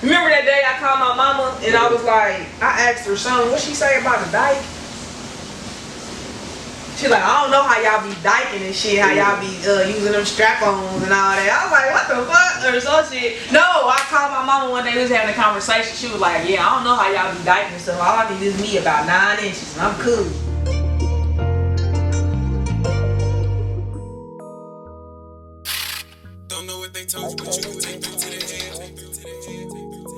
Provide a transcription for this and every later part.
Remember that day I called my mama and I was like, I asked her something. What she say about the dyke? She like, I don't know how y'all be dyking and shit, how y'all be using them strap-ons and all that. I was like, what the fuck? Or some shit. No, I called my mama one day, we was having a conversation. She was like, yeah, I don't know how y'all be dyking and stuff. All I need is me about 9 inches and I'm cool. Don't know what they told you, but you can take them to the head.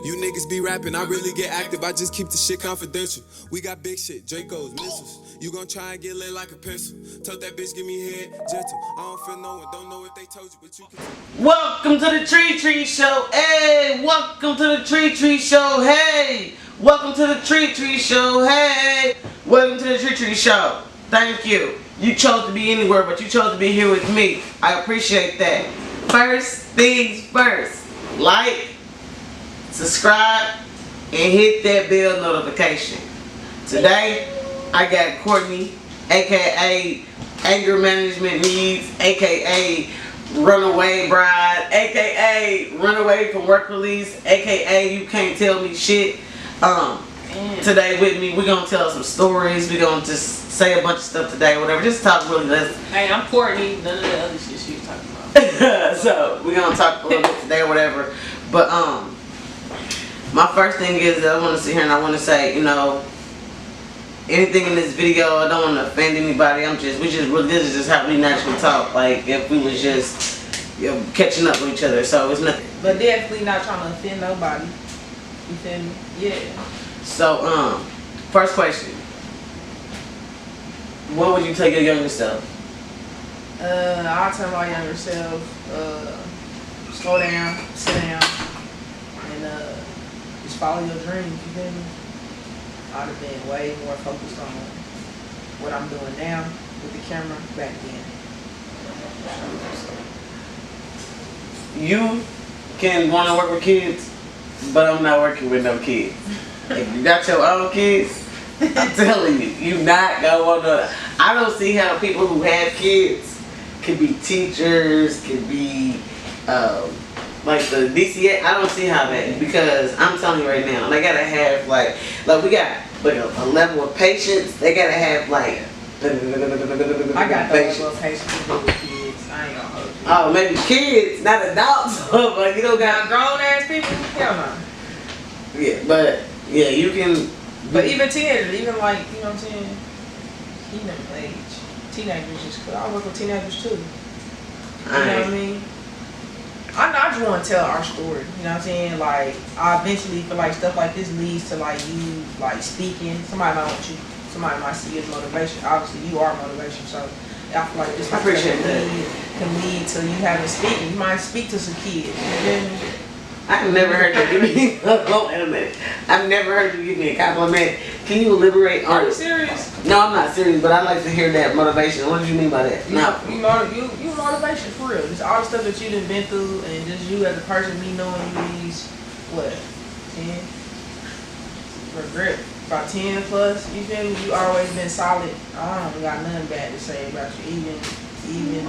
You niggas be rapping, I really get active, I just keep the shit confidential. We got big shit, Dracos, missiles. You gon' try and get lit like a pencil. Told that bitch give me head, gentle. I don't feel no one, don't know what they told you, but you can. Welcome to the TreTre Show, hey! Welcome to the TreTre Show, hey! Welcome to the TreTre Show, hey! Welcome to the TreTre Show. Thank you. You chose to be anywhere, but you chose to be here with me. I appreciate that. First things first, like, subscribe, and hit that bell notification. Today, I got Courtney, aka Anger Management Needs, aka Runaway Bride, aka Runaway from Work Release, aka You Can't Tell Me Shit. Today with me, we're gonna tell some stories. We're gonna just say a bunch of stuff today, whatever. Just talk really less. Hey, I'm Courtney. None of the other shit she was talking about. So we're gonna talk a little bit today or whatever. But my first thing is that I want to sit here and I want to say, you know, anything in this video, I don't want to offend anybody. This is just how we naturally talk. Like if we was just, you know, catching up with each other. So it's nothing. But definitely not trying to offend nobody. You feel me? Yeah. So first question. What would you tell your younger self? I'll tell my younger self, slow down, sit down, and just follow your dreams, you feel me? I'd have been way more focused on what I'm doing now with the camera back then. You can want to work with kids, but I'm not working with no kids. If you got your own kids, I'm telling you, you not gonna want to. I don't see how people who have kids can be teachers, can be like the DCA. I don't see how that, because I'm telling you right now, they gotta have like we got like a level of patience. They gotta have like. I got no level of patience to do with kids. I ain't gonna hold you. Oh, maybe kids, not adults. But you don't got grown ass people. Hell no. Yeah, but yeah, you can. But even teenagers, even like, you know what I'm saying, even age, teenagers just cool. I work with teenagers too. You know what I mean? I just want to tell our story. You know what I'm saying? Like, I eventually feel like stuff like this leads to like you like speaking. Somebody might want you. Somebody might see you as motivation. Obviously, you are motivation. So I feel like this can lead to you having speaking. You might speak to some kids. You feel me? I've never heard you give me. Oh, wait a minute. I've never heard you give me a compliment. Can you elaborate on? Are you serious? No, I'm not serious, but I'd like to hear that motivation. What do you mean by that? You motivation for real. Just all the stuff that you done been through, and just you as a person, me knowing you these what 10 regret about 10 plus. You feel me? You always been solid. I don't got nothing bad to say about you, even in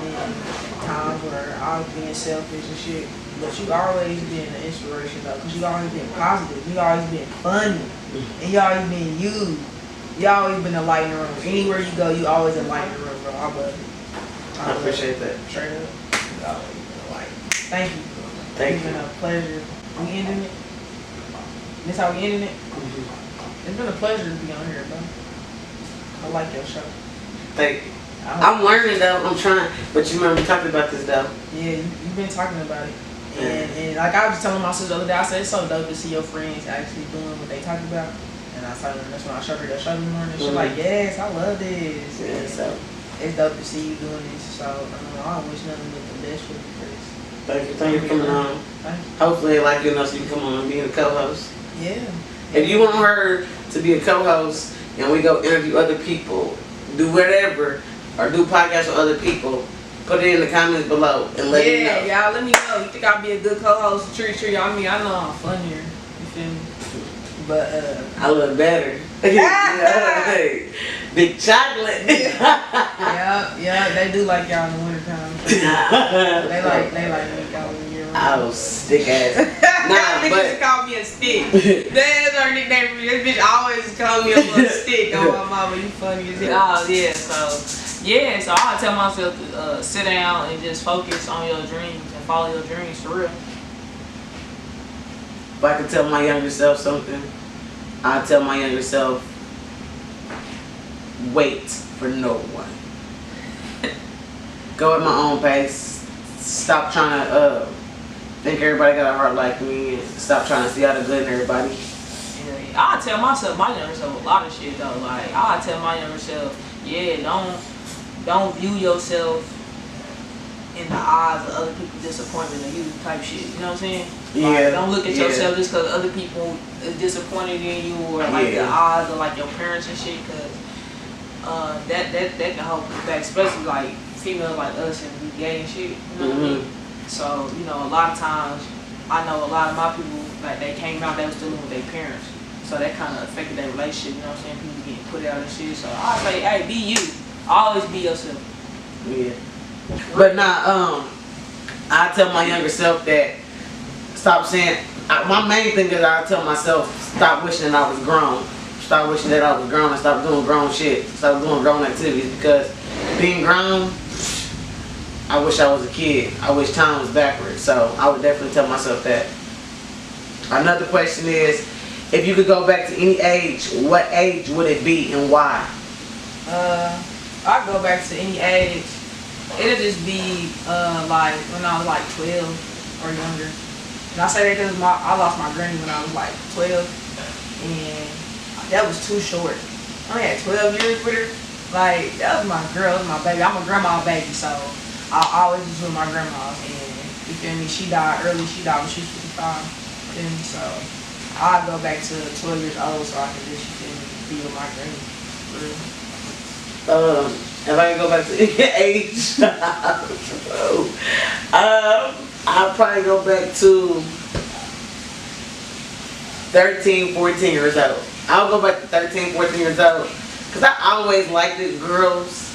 times where I was being selfish and shit. But you always been an inspiration though, because you always been positive. You always been funny, and you always been you. You always been a light in the room. Anywhere you go, you always a light in the room, bro. I love it. I appreciate that. Straight up. You always been a light. Thank you. Thank It's you. been a pleasure. We ending it. This how we ending it. It's been a pleasure to be on here, bro. I like your show. Thank you. I'm learning though. I'm trying. But you remember talking about this though? Yeah, you've been talking about it. And like I was telling my sister the other day, I said it's so dope to see your friends actually doing what they talking about. And I told her, that's when I showed her that show in the morning. She's like, yes, I love this. Yeah, so it's dope to see you doing this. So I wish nothing but the best for you, Chris. thank you for coming on. Hopefully, like you know, so you can come on and be a co-host. Yeah. If you want her to be a co-host and we go interview other people, do whatever, or do podcasts with other people, put it in the comments below and let me know. Yeah, y'all let me know. You think I'd be a good co-host of TreTre? I mean, I know I'm funnier. You feel me? But I look better. Hey, big chocolate. yeah, they do like y'all in the wintertime. They like me y'all in the year Oh, stick ass. Nah, bitch just called me a stick. That's her nickname for me. This bitch always called me a little stick. Oh my mama, you funny as hell. Oh yeah, so I tell myself to sit down and just focus on your dreams and follow your dreams for real. If I could tell my younger self something, I'd tell my younger self, wait for no one. Go at my own pace. Stop trying to think everybody got a heart like me. And stop trying to see all the good in everybody. Yeah, I tell myself, my younger self, a lot of shit though. Like I tell my younger self, yeah, don't view yourself in the eyes of other people's disappointment of you type shit. You know what I'm saying? Yeah. Like, don't look at yourself just because other people is disappointed in you or like the eyes of like your parents and shit. Cause that can hold you back, especially like females like us and we gay and shit. You know what I mean? So you know, a lot of times I know a lot of my people like they came out, they was dealing with their parents, so that kind of affected their relationship. You know what I'm saying? People getting put out and shit. So I say, hey, be you. Always be yourself. Yeah. But nah, I tell my younger self that stop saying. My main thing is I tell myself stop wishing that I was grown. Stop wishing that I was grown and stop doing grown shit. Stop doing grown activities because being grown, I wish I was a kid. I wish time was backwards. So I would definitely tell myself that. Another question is, if you could go back to any age, what age would it be and why? I'd go back to any age. It'll just be like when I was like 12 or younger. And I say that because I lost my granny when I was like 12, and that was too short. I only had 12 years with her. Like that was my girl, that was my baby. I'm a grandma baby, so I always was with my grandma. And you feel me? She died early. She died when she was 55. Feel me? So I'd go back to 12 years old so I could just be with my granny. If I could go back to any age, I'll probably go back to 13, 14 years old. I'll go back to 13, 14 years old because I always liked it, girls.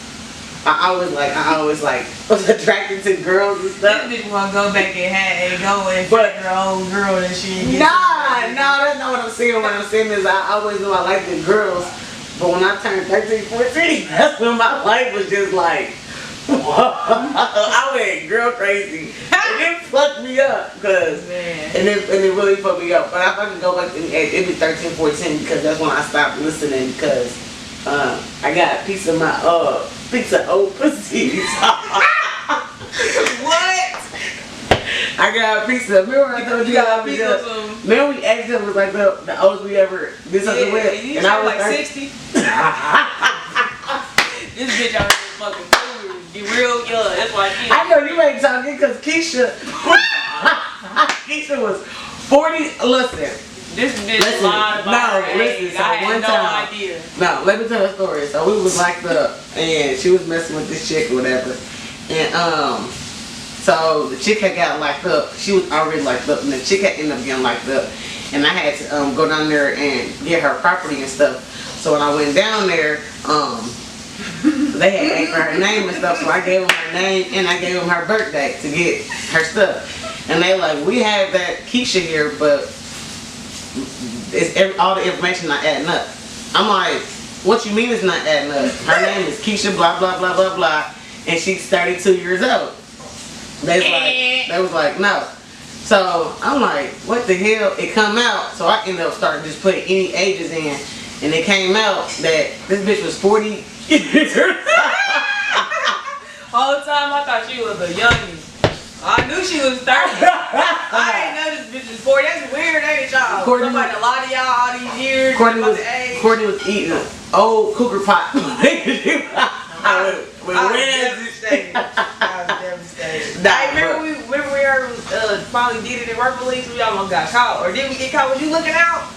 I always was attracted to girls and stuff. This bitch wanna go back and go and fuck her own girl and shit. Nah, that's not what I'm saying. What I'm saying is I always knew I liked the girls. But when I turned 13, 14, that's when my life was just like, I went girl crazy. And it fucked me up. And it really fucked me up. But if I could go back to the age, it'd be 13, 14 because that's when I stopped listening because I got a piece of my old pussy. What? I got a piece of, remember I told you got a piece of some. Remember we accidentally was like the oldest we ever did something with? And I was like 60. This bitch out here fucking food. Be real young. That's why I know you ain't talking because Keisha was 40. Listen. This bitch lied about her age. So I had one no time, idea. No, let me tell a story. So we was locked up and she was messing with this chick or whatever. And so the chick had got locked up. She was already locked up, and the chick had ended up getting locked up. And I had to go down there and get her property and stuff. So when I went down there, they had asked for her name and stuff. So I gave them her name and I gave them her birthday to get her stuff. And they like, we have that Keisha here, but it's all the information not adding up. I'm like, what you mean it's not adding up? Her name is Keisha, blah blah blah blah blah, and she's 32 years old. They was like, no. So I'm like, what the hell? It come out, so I ended up starting just putting any ages in, and it came out that this bitch was 40 years old. Whole time I thought she was a youngin'. I knew she was 30. I didn't know this bitch was 40. That's weird, ain't it, y'all? Courtney, like a lot of y'all all these years. Courtney was eating an old cougar pot. I was devastated. Remember we heard finally did it in work police? We almost got caught. Or did we get caught? Was you looking out?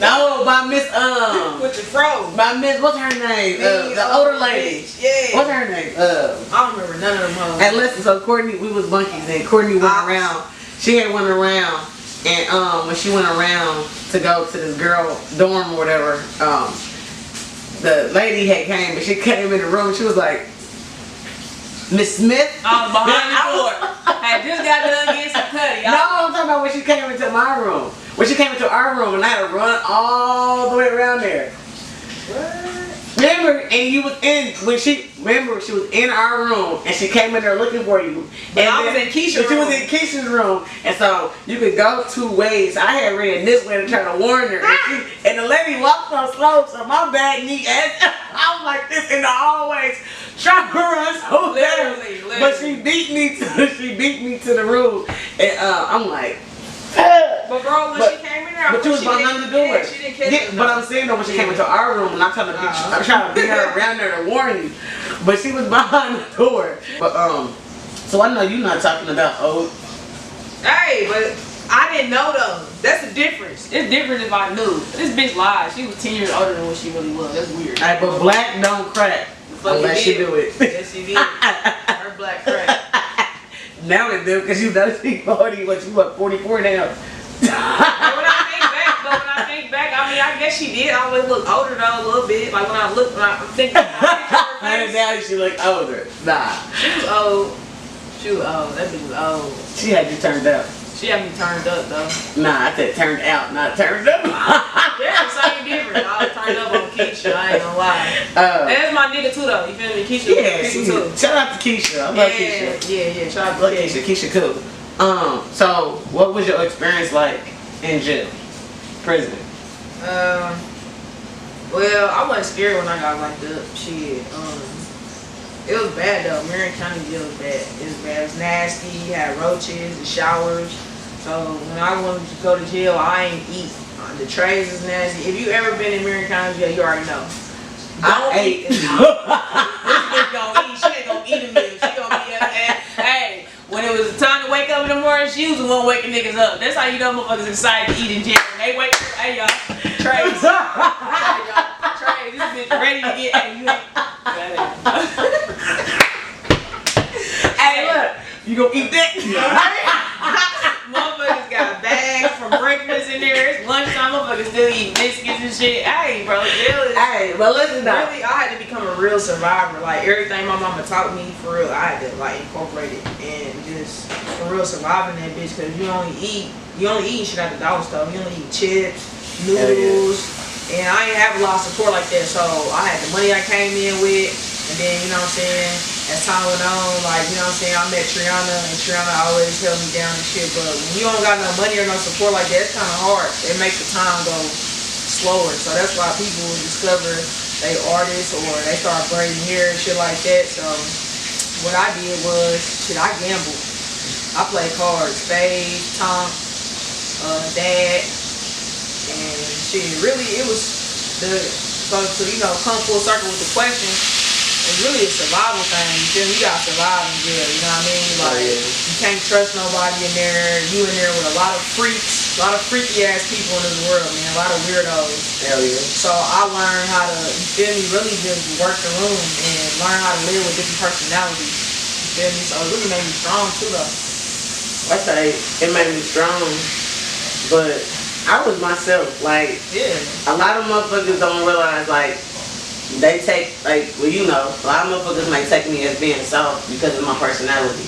No, by Miss with the fro. By Miss, what's her name? The older lady. Yeah. What's her name? I don't remember none of them hoes. And listen, so Courtney, we was monkeys, and Courtney went around. She had went around, and when she went around to go to this girl dorm or whatever, the lady had came, and she came in the room. She was like, Miss Smith. I was behind the door. I just got done getting some cutty. No, I'm talking about when she came into my room. When she came into our room and I had to run all the way around there. What? Remember, and you was in when she was in our room and she came in there looking for you. But and I was in Keisha's room. She was in Keisha's room, and so you could go 2 ways. I had ran this way to try to warn her, and the lady walked so slow, so my bad knee ass. I was like this in the hallways, trying to run so fast. Literally. But she beat me to the room, and I'm like. But bro, when she came in there, But you was behind the door. Yeah, she didn't catch it. But I'm saying though, when she came into our room, and I'm trying to bring her around there to warn you, but she was behind the door. But so I know you're not talking about old. Hey, but I didn't know though. That's the difference. It's different if I knew. This bitch lied. She was 10 years older than what she really was. That's weird. Hey, but black don't crack unless you do it. Yes, she did. Her black crack. Now it do, because you know she 40, what you what, 44 now. But when I think back, I mean, I guess she did always look older though a little bit. Like when I think of her And face, now she look older. Nah. she was old. She was old. That bitch was old. She had you turned up. She had me turned up though. Nah, I said turned out, not turned up. Yeah, same difference. I was turned up on Keisha. I ain't gonna lie. And that's my nigga too though. You feel me? Keisha. Yeah, Keisha she too. Shout out to Keisha. I love Keisha. Yeah. Shout out to Love Keisha. Keisha cool. So what was your experience like in jail? Prison? Well, I wasn't scared when I got locked up. Shit. It was bad though. Marion County jail was bad. It was bad. It was nasty. You had roaches, the showers. So when I wanted to go to jail, I ain't eat. The trays is nasty. If you ever been in Marion County jail, you already know. I ate. This bitch gonna eat. She ain't gonna eat a meal. She gonna be hey. When it was time to wake up in the morning, she was the one waking niggas up. That's how you know motherfuckers excited to eat in jail. When they wake up, hey y'all, trays. Hey y'all, trays. This bitch ready to get. Hey, you ain't. Hey, look, you gonna eat that? Motherfuckers got bags from breakfast in there. It's lunchtime. Motherfuckers still eating biscuits and shit. Hey, bro, jail is. Hey, but listen though. Really, I had to become a real survivor. Like everything my mama taught me, for real, I had to like incorporate it and just for real surviving that bitch. Cause you only eat shit at the dollar store. You only eat chips, noodles, and I ain't have a lot of support like that. So I had the money I came in with, and then you know what I'm saying. As time went on, like, you know what I'm saying, I met Triana, and Triana always held me down and shit, but when you don't got no money or no support like that, it's kind of hard. It makes the time go slower, so that's why people discover they artists or they start braiding hair and shit like that. So what I did was, shit, I gambled. I played cards, spades, Tom, dad, and shit, really, it was so to, you know, come full circle with the question, it's really a survival thing. You feel me? You gotta survive in jail, you know what I mean? Like, you can't trust nobody in there. You in there with a lot of freaks, a lot of freaky ass people in this world, man. A lot of weirdos. Hell yeah. So I learned how to, you feel me, really just work the room and learn how to live with different personalities. You feel me? So it really made me strong too though. I say it made me strong, but I was myself. Like, Yeah. a lot of motherfuckers don't realize, like, they take, like, well, you know, a lot of motherfuckers might take me as being soft because of my personality.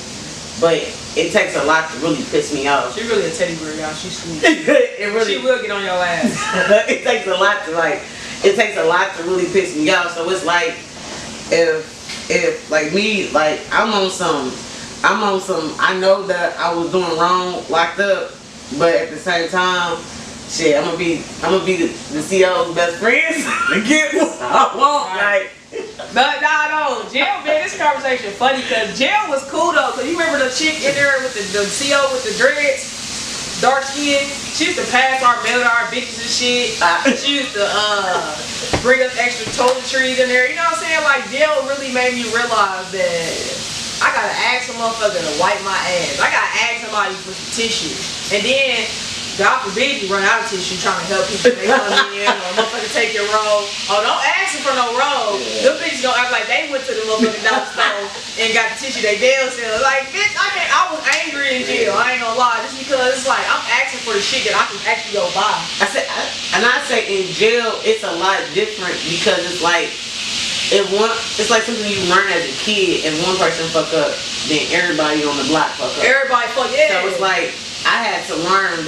But it takes a lot to really piss me off. She really a teddy bear, y'all. She's sweet. It really, She will get on your ass. it takes a lot to, like, it takes a lot to really piss me off. So it's like, if like me, like, I'm on some, I know that I was doing wrong, locked up, but at the same time, shit, I'm gonna be the CEO's best friends. Get what I want, like. No. Jail, man, this conversation funny because jail was cool though. Cause you remember the chick in there with the CEO with the dreads, dark skin. She used to pass our mail to our bitches and shit. She used to bring us extra toiletries in there. You know what I'm saying? Like jail really made me realize that I gotta ask a motherfucker to wipe my ass. I gotta ask somebody for some tissue, and then. God forbid you run out of tissue trying to help people. They come in or motherfucker take your roll. Oh, don't ask them for no roll. Them bitches gonna act like they went to the motherfucking dollar store and got the tissue they damn self. Like, bitch, I was angry in jail. I ain't gonna lie. Just because it's like I'm asking for the shit that I can actually go buy. I say in jail it's a lot different because it's like it's like something you learn as a kid. If one person fuck up, then everybody on the block fuck up. Everybody fuck, yeah. So it's like I had to learn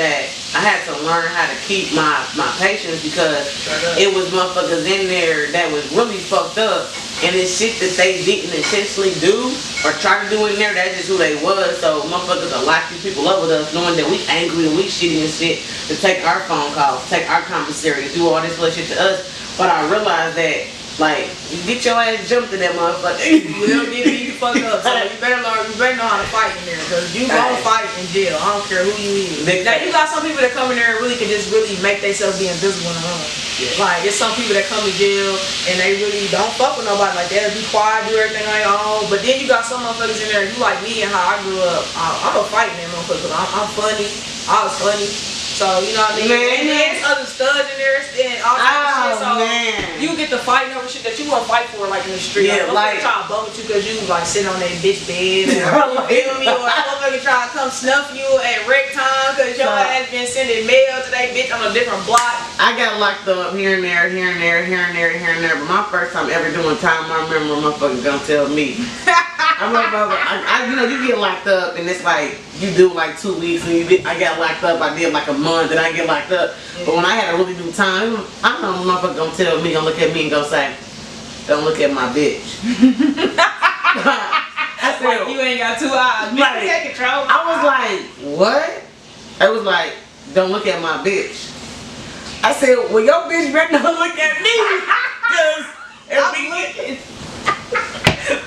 how to keep my patience, because it was motherfuckers in there that was really fucked up, and it's shit that they didn't intentionally do or try to do in there. That's just who they was. So motherfuckers will lock these people up with us, knowing that we angry and we shitty and shit, to take our phone calls, take our commissary, to do all this little shit to us. But I realized that, like, you get your ass jumped in that motherfucker. You will get beat the fuck up. So you better know how to fight in there, because you gonna fight in jail. I don't care who you is. Now you got some people that come in there and really can just really make themselves be invisible in the room. Yeah. Like, it's some people that come to jail and they really don't fuck with nobody. Like, they'll be quiet, do everything on their own. But then you got some motherfuckers in there, you like me and how I grew up. I'm a fighting that motherfucker, because I'm funny. I was funny. So, you know what I mean? And there's other studs in there and all that shit. So, you get to fighting over shit that you want to fight for, like, in the street. Yeah, like, try to bump with you because you, like, sitting on that bitch bed. Or, you feel me? Or a motherfucker try to come snuff you at rec time because your ass been sending mail to that bitch on a different block. I got locked up here and there, here and there, here and there, here and there. But my first time ever doing time, I remember a motherfucker gonna tell me. You know, you get locked up and it's like, you do like 2 weeks, and I got locked up, I did like a month, and I get locked up. Yeah. But when I had to really do time, I know a motherfucker gonna tell me, gonna look at me and go say, don't look at my bitch. I said, like, you ain't got 2 eyes. Like, take control. I was like, what? I was like, don't look at my bitch. I said, well, your bitch better not look at me, because I'm looking.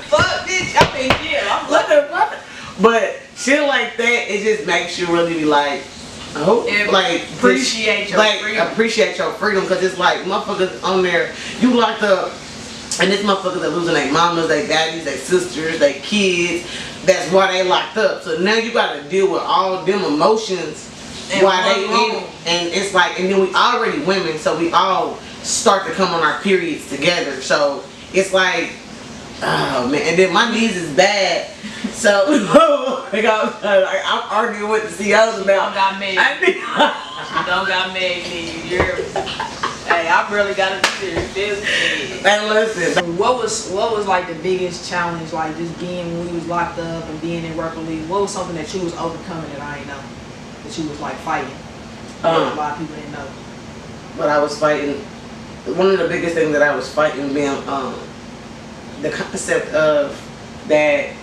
Fuck, bitch, I mean, yeah, I'm looking. But shit like that, it just makes you really be like, oh, like appreciate your freedom. Appreciate your freedom, because it's like motherfuckers on there, you locked up, and this motherfuckers are losing their mamas, their daddies, their sisters, their kids. That's why they locked up. So now you got to deal with all them emotions while they in, and it's like, and then we already women, so we all start to come on our periods together. So it's like, oh man, and then my knees is bad. So I'm arguing with the CEOs about. Don't got made. Don't got made, hey, I barely got to do this. And listen, what was like the biggest challenge, like just being when we was locked up and being in work release? What was something that you was overcoming that I ain't know, that you was like fighting? A lot of people didn't know. But I was fighting. One of the biggest things that I was fighting being the concept of that.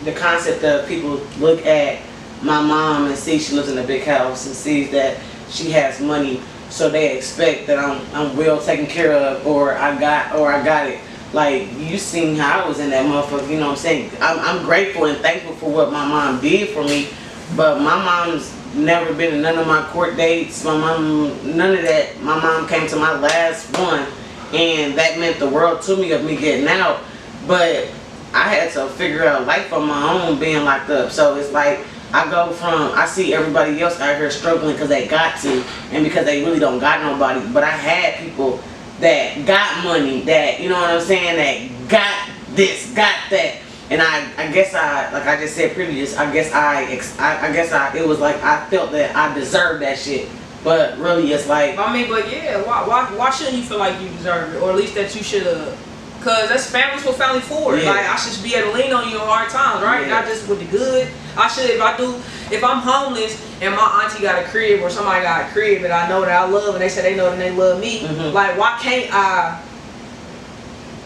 The concept of people look at my mom and see she lives in a big house and sees that she has money, so they expect that I'm well taken care of, or I got it. Like, you seen how I was in that motherfucker, you know what I'm saying? I'm grateful and thankful for what my mom did for me, but my mom's never been to none of my court dates. My mom, none of that. My mom came to my last one, and that meant the world to me of me getting out. But I had to figure out life on my own being locked up. So it's like, I see everybody else out here struggling because they got to, and because they really don't got nobody. But I had people that got money, that, you know what I'm saying, that got this, got that. And I guess like I just said previous, it was like I felt that I deserved that shit. But really, it's like, I mean, but yeah, why shouldn't you feel like you deserve it, or at least that you should have? Cause that's family's what family for. Yeah. Like, I should be able to lean on you in hard times, right? Yeah. Not just with the good. I should, if I'm homeless and my auntie got a crib or somebody got a crib that I know that I love and they say they know that they love me, like, why can't I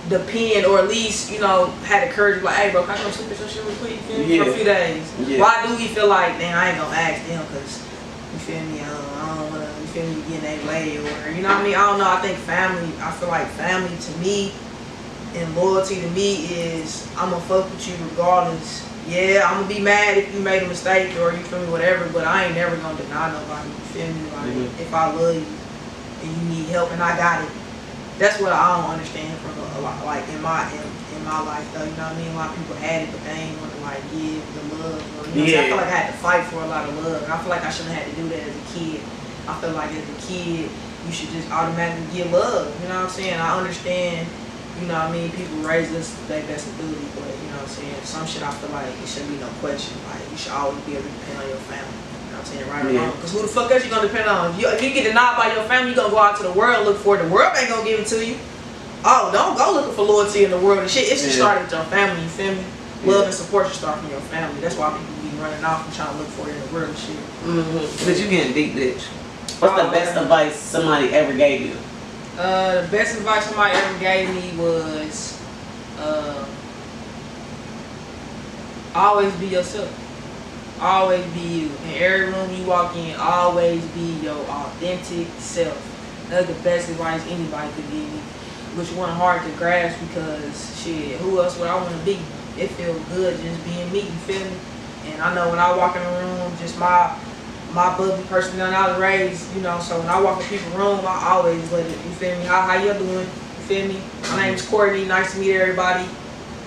depend, or at least, you know, have the courage to be like, hey bro, can I come sleep with some shit real quick, you feel me, for a few days? Yeah. Why do we feel like, damn, I ain't gonna ask them because, you feel me, I don't wanna, you feel me, get in their way, or, you know what I mean? I don't know, I think I feel like family to me, and loyalty to me is, I'm gonna fuck with you regardless. Yeah, I'm gonna be mad if you made a mistake, or you feel me, whatever, but I ain't never gonna deny nobody, you feel me? Like, if I love you and you need help and I got it. That's what I don't understand from a lot, like in my life though, you know what I mean? A lot of people had it, but they ain't wanna like give the love, or, you know what I'm saying? I feel like I had to fight for a lot of love, and I feel like I shouldn't have had to do that as a kid. I feel like as a kid, you should just automatically give love, you know what I'm saying? I understand, you know what I mean, people raise us to their best ability, but you know what I'm saying, some shit I feel like it shouldn't be no question. Like, you should always be able to depend on your family. You know what I'm saying, right or wrong? Because who the fuck else you gonna depend on? If you get denied by your family, you gonna go out to the world, look for it. The world ain't gonna give it to you. Oh, don't go looking for loyalty in the world and shit. It should start with your family, you feel me? Love and support should start from your family. That's why people be running off and trying to look for it in the world and shit. But you getting deep, bitch. What's the best advice somebody ever gave you? The best advice somebody ever gave me was always be yourself. Always be you. In every room you walk in, always be your authentic self. That's the best advice anybody could give me. Which one hard to grasp because shit, who else would I want to be? It feels good just being me, you feel me? And I know when I walk in a room, just my bubbly personality raised, you know, so when I walk in people's room, I always let it, you feel me? How you doing? You feel me? My name is Courtney, nice to meet everybody.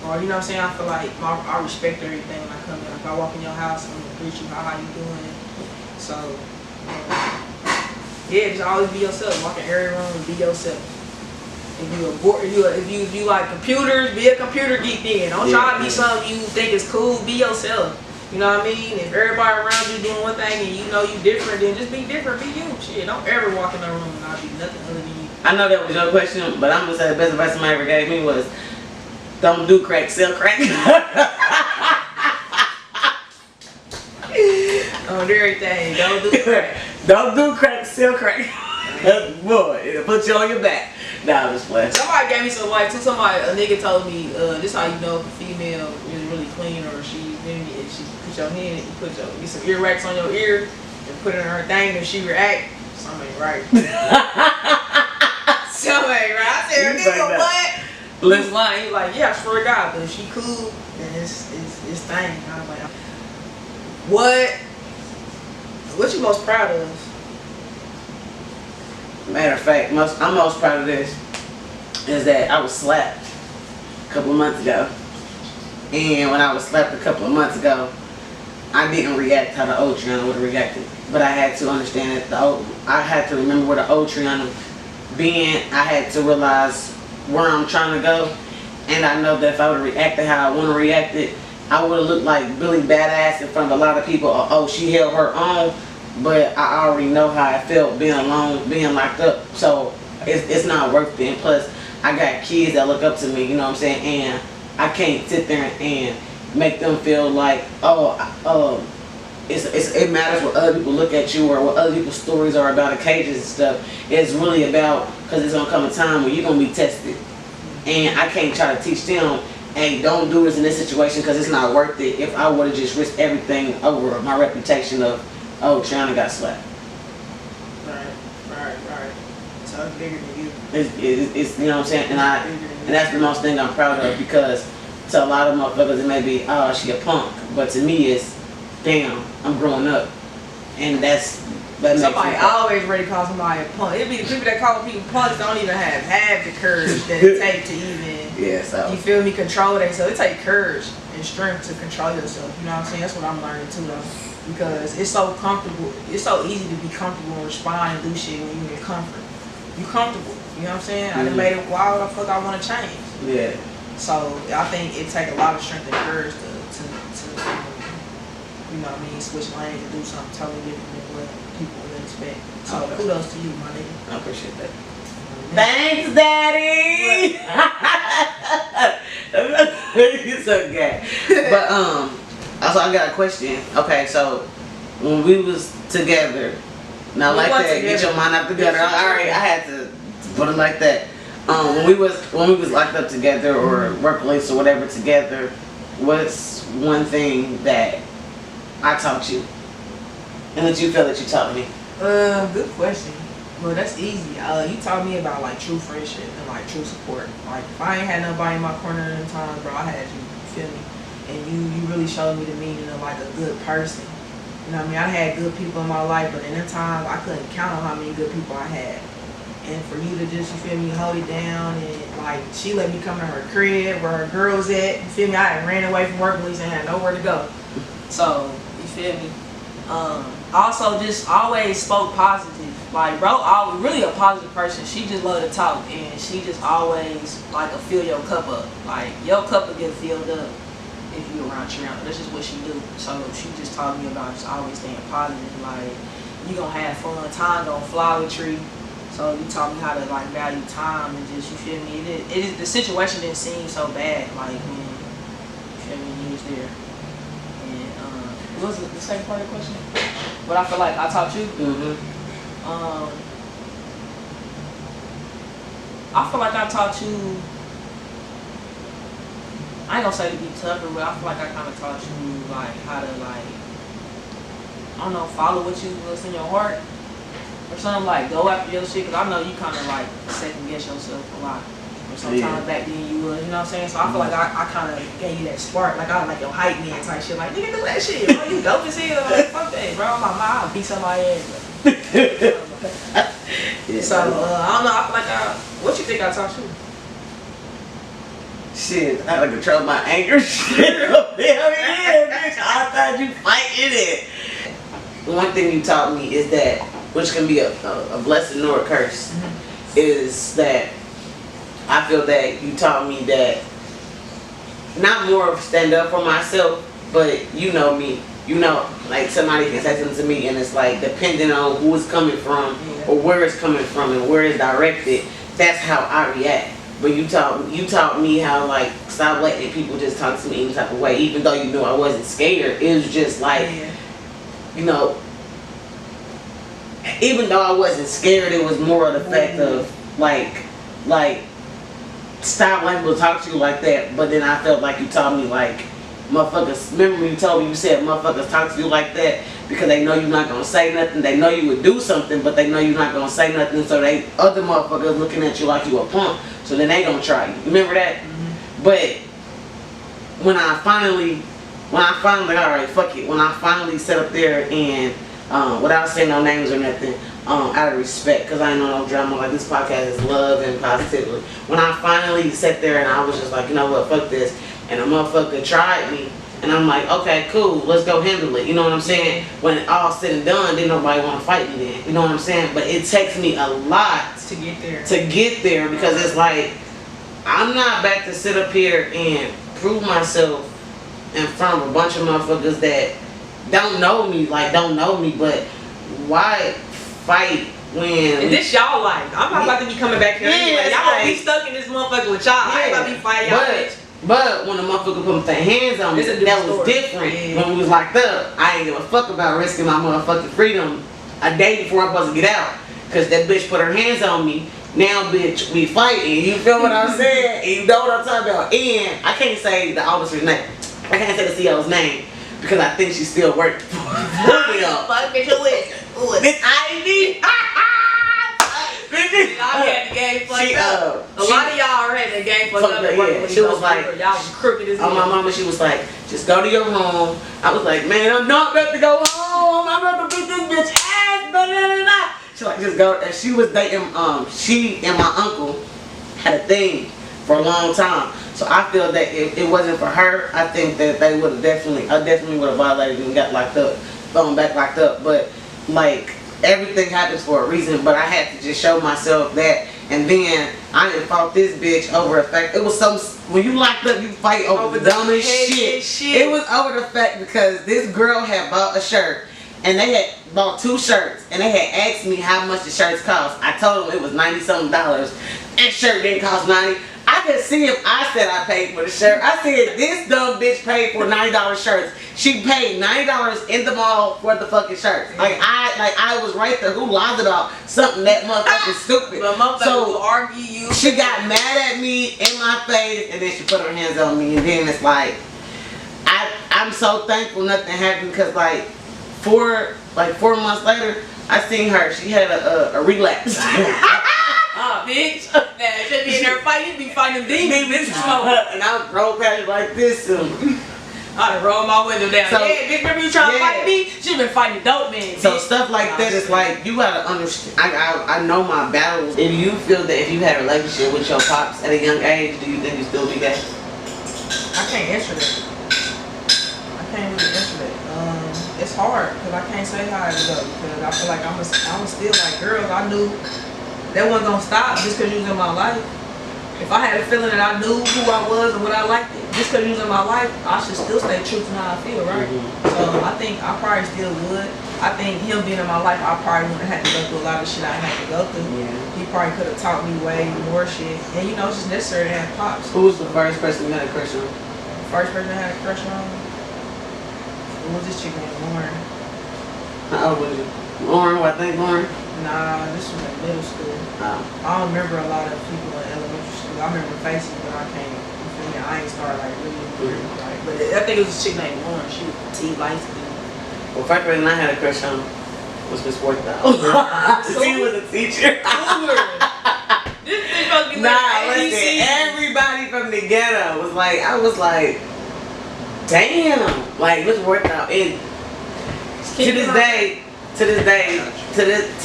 Or, you know what I'm saying? I feel like I respect everything when I come in. If I walk in your house, I'm gonna greet you, how you doing? So, yeah, just always be yourself. Walk in every room and be yourself. If you like computers, be a computer geek then. Don't try to be something you think is cool, be yourself. You know what I mean? If everybody around you doing one thing and you know you different, then just be different, be you. Shit, don't ever walk in the room and not be nothing other than you. I know that was your question, but I'm gonna say the best advice somebody ever gave me was don't do crack, sell crack. On everything, don't do crack. Don't do crack, sell crack. Boy, it'll put you on your back. Nah, I'm just playing. Somebody gave me some advice too. A nigga told me, this how you know if a female is really clean or she put your hand, you get some ear wax on your ear and put it in her thing and she react, something ain't right. Something ain't right. I said, nigga, what? He was lying. He was like, yeah, I swear to God, but if she cool, then it's thing. I was like, what you most proud of? Matter of fact, I'm most proud of this is that I was slapped a couple of months ago. And when I was slapped a couple of months ago, I didn't react how the old Triana would have reacted. But I had to understand that I had to remember where the old Triana being. I had to realize where I'm trying to go. And I know that if I would have reacted how I want to react it, I would have looked like Billy Badass in front of a lot of people. Oh, she held her own. But I already know how I felt being alone, being locked up. So it's not worth it. And plus, I got kids that look up to me, you know what I'm saying? And I can't sit there and make them feel like, it matters what other people look at you or what other people's stories are about occasions and stuff. It's really about, because it's going to come a time when you're going to be tested. And I can't try to teach them, hey, don't do this in this situation because it's not worth it if I would have just risked everything over my reputation of, oh, Triana got slapped. Right. So it's bigger than you. It's you know what I'm saying? And that's the most thing I'm proud of because to a lot of motherfuckers it may be, oh, she a punk. But to me it's, damn, I'm growing up. And that somebody always ready to call somebody a punk. It'd be the people that call people punks don't even have half the courage that it takes to even, you feel me, control themselves. It takes courage and strength to control yourself. You know what I'm saying? That's what I'm learning too though. Because it's so comfortable, it's so easy to be comfortable and respond and do shit when you're in comfort. You comfortable, you know what I'm saying? I done made it, why the fuck I want to change? Yeah. So I think it takes a lot of strength and courage to you know what I mean, switch lanes and do something totally different than what people would expect. So kudos to you, my nigga. I appreciate that. Thanks, Daddy! You're so gay. But, also, I got a question. Okay, so when we was together, now like that, get your mind out together. Alright, I had to put it like that. When we was locked up together or workplace or whatever together, what's one thing that I taught you and that you feel that you taught me? Good question. Well, that's easy. You taught me about like true friendship and like true support. Like if I ain't had nobody in my corner at the time, bro, I had you. You feel me? And you really showed me the meaning of like a good person. You know what I mean? I had good people in my life, but in that time, I couldn't count on how many good people I had. And for you to just, you feel me, hold it down and like, she let me come to her crib where her girls at. You feel me? I had ran away from work police and had nowhere to go. So, you feel me? Also just always spoke positive. Like bro, really a positive person. She just loved to talk and she just always like to fill your cup up. Like your cup will get filled up if you around Triana. That's just what she do. So she just taught me about just always staying positive. Like you gonna have fun, time gonna fly with Tree. So you taught me how to like value time and just, you feel me? It is the situation didn't seem so bad like when, you feel me, you was there. And what was the second part of the question? What I feel like I taught you? I feel like I taught you, I ain't gonna say to be tougher, but I feel like I kind of taught you like how to like, I don't know, follow what's in your heart or something, like go after your shit, because I know you kind of like second guess yourself a lot. Or sometimes back then you would, you know what I'm saying? So I feel like I kind of gave you that spark, like I was like your hype man type shit, like nigga do that shit, bro, you dope as hell, like fuck that, bro, I'm like, I'll beat somebody ass. So, I don't know, I feel like what you think I taught you? Shit, I had to control my anger. Shit, hell yeah, bitch. I thought you fighting it. One thing you taught me is that, which can be a blessing or a curse, is that I feel that you taught me that not more of stand up for myself, but you know me. You know, like somebody can say something to me and it's like depending on who it's coming from or where it's coming from and where it's directed, that's how I react. But you taught me how like stop letting people just talk to me any type of way, even though you knew I wasn't scared. It was just like, you know, even though I wasn't scared, it was more of the fact of like stop letting people talk to you like that. But then I felt like you taught me like, motherfuckers, remember when you told me, you said motherfuckers talk to you like that because they know you're not gonna say nothing. They know you would do something, but they know you're not gonna say nothing, so they other motherfuckers looking at you like you a punk, so then they gonna try you. Remember that? But when I finally alright, fuck it, when I finally sat up there and without saying no names or nothing, out of respect, because I ain't know no drama, like this podcast is love and positivity. When I finally sat there and I was just like, you know what, fuck this, and a motherfucker tried me, and I'm like, okay, cool, let's go handle it. You know what I'm saying? When it all said and done, then nobody want to fight me then. You know what I'm saying? But it takes me a lot to get there. Because it's like, I'm not back to sit up here and prove myself in front of a bunch of motherfuckers that don't know me, but why fight when... And this y'all life. I'm not about to be coming back here anyway. Y'all gonna be stuck in this motherfucker with y'all. I ain't about to be fighting y'all bitch. But when the motherfucker put their hands on me, that was different. When we was locked up, I ain't give a fuck about risking my motherfucking freedom a day before I'm supposed to get out. Cause that bitch put her hands on me. Now, bitch, we fighting. You feel what I'm saying? And you know what I'm talking about. And I can't say the officer's name. I can't say the CEO's name because I think she still worked for me. Fuck bitch, who is it? Miss Ivy. I had the game fucked up. A lot of y'all already the game fucked up. Yeah. She was like, y'all was crooked as hell. My mama, she was like, just go to your home. I was like, man, I'm not about to go home. I'm about to beat this bitch ass. Blah, blah, blah, blah. She like, just go. And she was dating, she and my uncle had a thing for a long time. So I feel that if it wasn't for her, I think that they would have I definitely would have violated and got locked up, thrown back locked up. But like, everything happens for a reason, but I had to just show myself that. And then I didn't fought this bitch over a fact. It was some, when you locked up, you fight over the dumbest shit. It was over the fact because this girl had bought a shirt and they had bought 2 shirts and they had asked me how much the shirts cost. I told them it was $90-something. That shirt didn't cost $90. I could see if I said I paid for the shirt. I said this dumb bitch paid for $90 shirts. She paid $90 in the mall for the fucking shirts. Like I was right there. Who lies about something that motherfucking stupid? But motherfucker will argue you. She got mad at me in my face, and then she put her hands on me, and then it's like, I'm so thankful nothing happened because like 4 months later, I seen her. She had a relapse. Bitch. Man, should be in there fighting, be fighting demons. And I roll past it like this. I'd roll my window down. So, yeah, bitch, remember you trying to fight me? She been fighting dope man. So stuff like that is like, you gotta understand. I know my battles. If you feel that if you had a relationship with your pops at a young age, do you think you still be gay? I can't answer that. I can't really answer that. It's hard because I can't say how it go because I feel like I'm still like girls. I knew that wasn't gonna stop just because you was in my life. If I had a feeling that I knew who I was and what I liked, just because he was in my life, I should still stay true to how I feel, right? So I think I probably still would. I think him being in my life, I probably wouldn't have had to go through a lot of shit I had to go through. Yeah. He probably could have taught me way more shit. And you know, it's just necessary to have pops. Who was the first person you had a crush on? First person I had a crush on? Who was this chick named Lauren? How old was you? Lauren, I think Lauren? Nah, this was in middle school. Oh. I don't remember a lot of people in elementary school. I remember faces, but I can't. You feel me? I ain't started like really like. But I think it was a chick named Lauren. She was T light skin. Well, first person I had a crush on was Miss Worthdown. She was a teacher. This bitch supposed to be Nah, like listen, everybody from the ghetto was like, I was like, damn, like Miss Worthdown. And to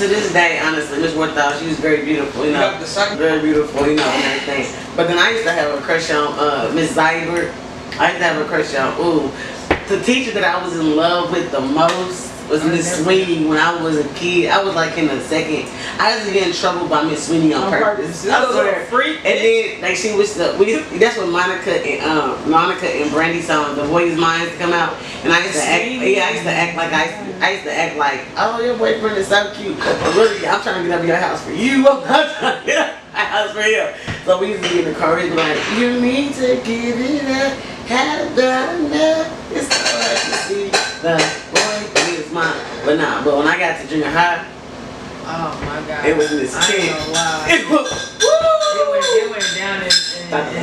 this day, honestly, Miss Worthdown, she was very beautiful, you know, very beautiful, you know, and everything. But then I used to have a crush on Miss Zybert. I used to have a crush on, the teacher that I was in love with the most was Miss Sweeney when I was a kid. I was like in the second. I used to get in trouble by Miss Sweeney on purpose. I swear. Freak. And then like she was that's when Monica and Brandy song The Boy's Mind used to come out. And I used to act like oh, your boyfriend is so cute. But really I'm trying to get up in your house for you. I'm not trying to get up in my house for you. So we used to be in the car and be like, you need to give it up. Have done enough. It's so hard to see the boy is mine. But when I got to junior high, oh my God, it was Miss King. It went down in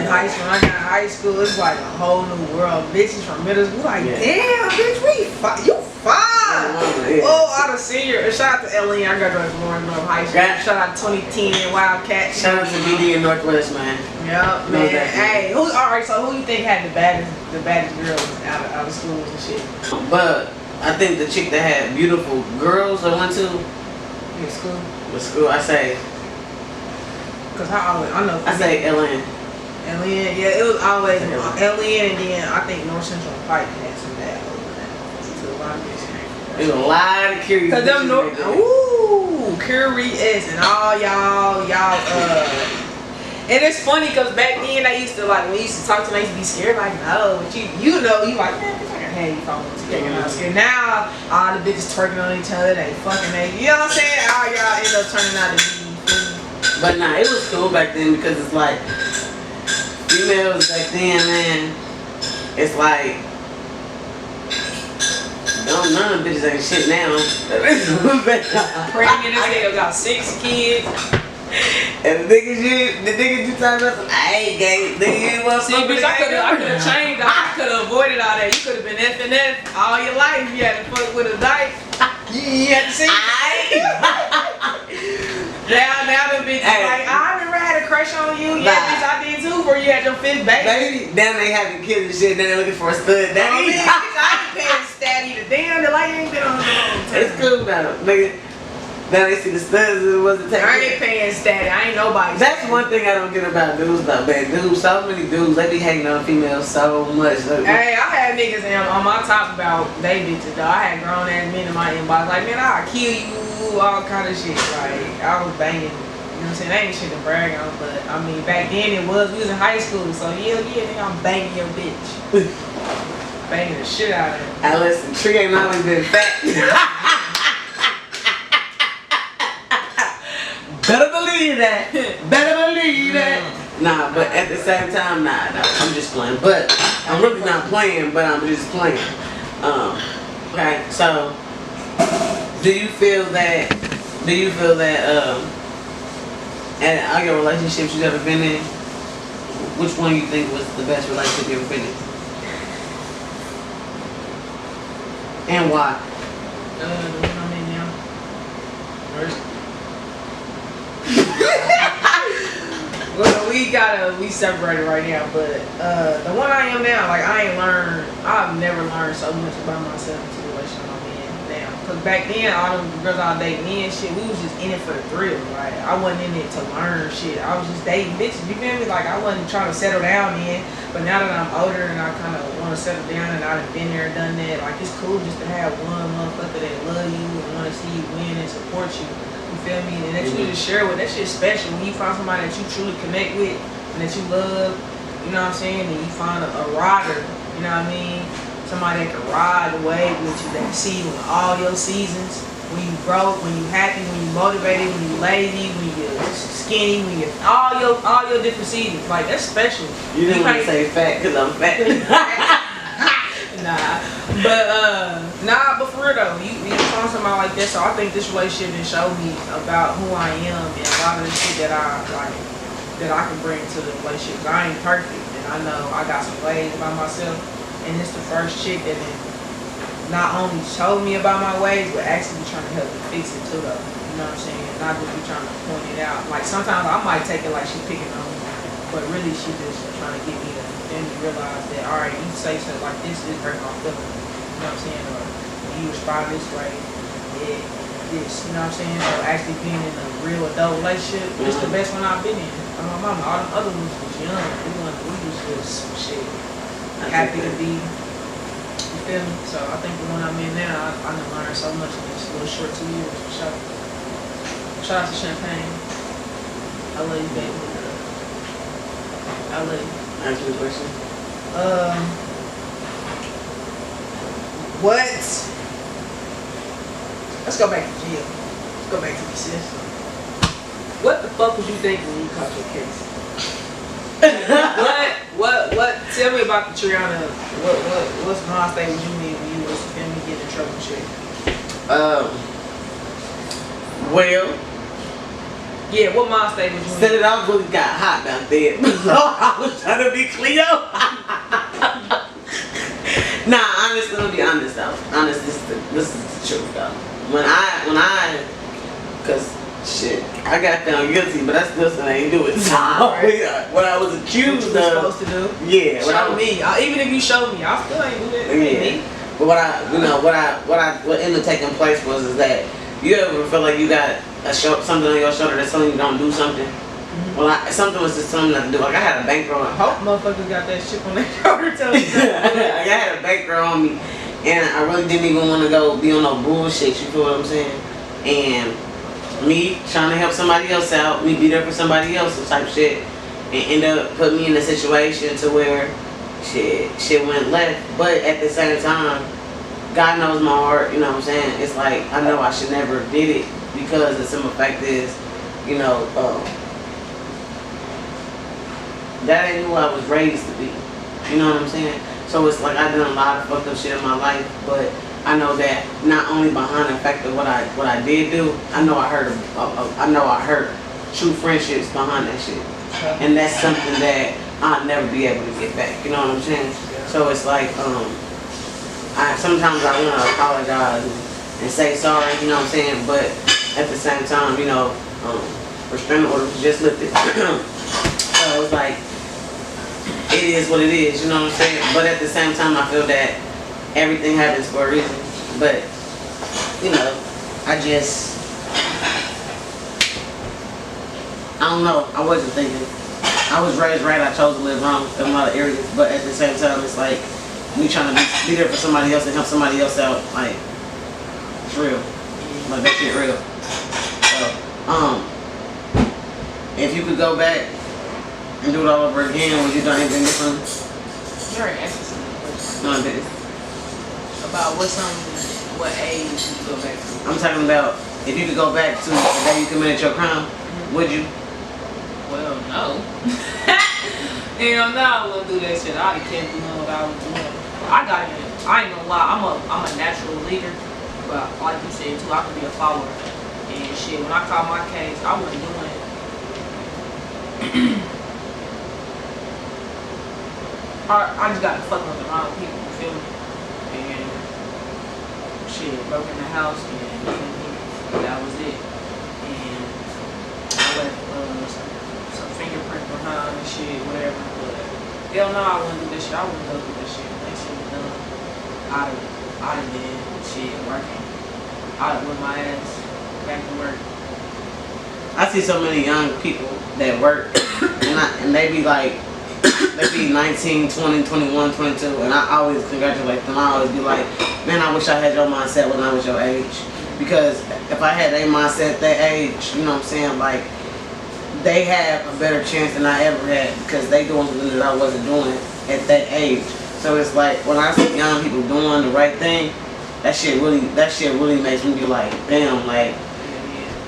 high school. When I got in high school, it's like a whole new world. Bitches from middle school, like, damn, bitch, you fine. Oh, all the senior. Shout out to Ellen. I graduated from Lawrence North High School. Shout out to 2010 Wildcat. Shout out to BD in Northwest, man. Yep, man. Hey, all right. So who you think had the baddest girls out of schools and shit? But I think the chick that had beautiful girls I went to. In school. With school, I say. Cause I know. I say LN. LN, yeah, it was always LN, and then I think North Central Pike had some bad over that. So a lot of bitches came. There's a lot of curious. Cause them curious and all y'all. And it's funny because back then I used to like when you used to talk to me, I used to be scared like no, but you like man, bitch, I can have you phone. Now all the bitches twerking on each other, they fucking you know what I'm saying? All y'all end up turning out to be. But nah, it was cool back then because it's like females back then, man. It's like none of them bitches ain't shit now. Pregnant as hell, got 6 kids. And the niggas you talking about some, I ain't gay, nigga, you want see, bitch, I could've changed, I could've avoided all that. You could've been F and F all your life. You had to fuck with a dyke. You had to see. Now them bitches like, I never had a crush on you. Yeah, bitch, I did too before you had your 5th baby. Now they having kids and shit, then they looking for a stud daddy. Bitch, I ain't paying statty to damn, the light ain't been on the whole time. It's cool now, nigga. Now they see the studs and it wasn't taking. I ain't paying statty. I ain't nobody. That's one thing I don't get about dudes though, man. Dudes, so many dudes, they be hating on females so much. Hey, I had niggas on my top about they bitches though. I had grown ass men in my inbox like, man, I'll kill you, all kind of shit. Like, I was banging. You know what I'm saying? That ain't shit to brag on, but I mean, back then we was in high school, so yeah, nigga, I'm banging your bitch. Banging the shit out of her. I listen, Tree ain't always been fat. Better believe that. Better believe that. Nah, but at the same time, nah, I'm just playing. But I'm really not playing, but I'm just playing. Okay, so do you feel that at all your relationships you've ever been in, which one you think was the best relationship you ever been in? And why? The one I'm in now. First. Well, we separated right now, but the one I am now, like I've never learned so much about myself in the situation I'm in now. Cause back then, all them girls I was dating and shit, we was just in it for the thrill, right? I wasn't in it to learn shit. I was just dating bitches, you feel me? Like I wasn't trying to settle down in, but now that I'm older and I kind of want to settle down and I've been there and done that, like it's cool just to have one motherfucker that love you and want to see you win and support you. You feel me? And that you just share with, that shit's special when you find somebody that you truly connect with and that you love. you know what I'm saying, and you find a rider, you know what I mean? Somebody that can ride the wave with you, that can see you in all your seasons. When you broke, when you happy, when you motivated, when you lazy, when you skinny, when you all your different seasons. Like that's special. You didn't want to say fat because I'm fat. But for real though, you find somebody like that. So I think this relationship did show me about who I am and a lot of the shit that I like that I can bring to the relationship. I ain't perfect, and I know I got some ways about myself, and it's the first chick that not only told me about my ways, but actually trying to help me fix it too though. You know what I'm saying? Not just be trying to point it out. Like sometimes I might take it like she picking on me, but really she just trying to get me to then realize that, alright, you say something like this hurt my feelings. You know what I'm saying? Or when you respond this way, this, you know what I'm saying? So actually being in a real adult relationship, it's the best one I've been in. My mama, all them other ones was young. We was just shit. Happy to be. You feel me? So I think the one I'm in now, I done learned so much in this little short 2 years for sure. Shout out to Champagne. I love you, baby. I love you. Answer the question. What? Let's go back to jail. Let's go back to the system. What the fuck was you thinking when you caught your case? What? Tell me about the Triana. What's mind state was you in when you was getting in trouble and shit? Well, yeah, what mind state was you in? said it off really got hot out there. I was trying to be Cleo. Nah, honestly, let me be honest though. Honest, this is the truth though. When I, cause shit, I got found guilty, but I still said I ain't do it. So what I was accused what you of, supposed to do? yeah. Show me. Even if you showed me, I still ain't do that. Yeah. But what ended up taking place was is that you ever feel like you got something on your shoulder that's telling you don't do something? Well, something was just telling me not to do. Like I had a bankroll. I hope motherfuckers got that shit on their shoulder telling you. Like I had a bankroll on me, and I really didn't even want to go be on no bullshit. You feel what I'm saying? And me trying to help somebody else out, me be there for somebody else, type shit, and end up putting me in a situation to where shit went left. But at the same time, God knows my heart. You know what I'm saying? It's like I know I should never did it because the simple fact is, you know. That ain't who I was raised to be. You know what I'm saying? So it's like I done a lot of fucked up shit in my life, but I know that not only behind the fact of what I did do, I know I hurt true friendships behind that shit, and that's something that I'll never be able to get back. You know what I'm saying? So it's like sometimes I want to apologize and say sorry. You know what I'm saying? But at the same time, you know, restraining order was just lifted. So it's like, it is what it is, you know what I'm saying? But at the same time, I feel that everything happens for a reason. But, you know, I don't know. I wasn't thinking. I was raised right, I chose to live wrong in a lot of areas. But at the same time, it's like, me trying to be there for somebody else and help somebody else out, like, it's real. Like, that shit real. So, if you could go back and do it all over again, would you do anything different? You already answered something. No, I didn't. About what age you go back to? I'm talking about if you could go back to the day you committed your crime, would you? Well, no. Hell no, I wouldn't do that shit. I can't do what I was doing. I ain't gonna lie, I'm a natural leader, but like you said too, I could be a follower. And shit, when I caught my case, I wasn't doing I just got to fuck with the wrong people, you feel me? And shit, broke in the house and that was it. And I left some fingerprint behind and shit, whatever. But hell no, I wouldn't do this shit. I wouldn't go through this shit. That shit was done. I'd have been shit working. I'd have put my ass back to work. I see so many young people that work and they be like, they be 19, 20, 21, 22, and I always congratulate them. I always be like, man, I wish I had your mindset when I was your age. Because if I had a mindset at that age, you know what I'm saying, like, they have a better chance than I ever had because they doing something that I wasn't doing at that age. So it's like when I see young people doing the right thing, that shit really makes me be like, damn, like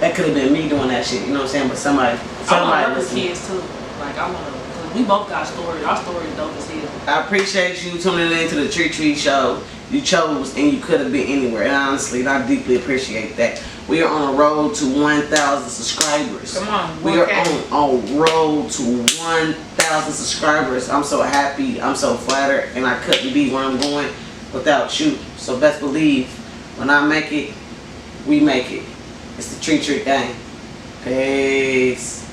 that could have been me doing that shit. You know what I'm saying? But somebody I want to work with kids too. Like I want to. We both got stories. Our story is dope as hell. I appreciate you tuning in to the TreTre show. You chose and you could have been anywhere. And honestly, I deeply appreciate that. We are on a road to 1,000 subscribers. Come on. We are on a road to 1,000 subscribers. I'm so happy. I'm so flattered. And I couldn't be where I'm going without you. So best believe, when I make it, we make it. It's the TreTre gang. Peace.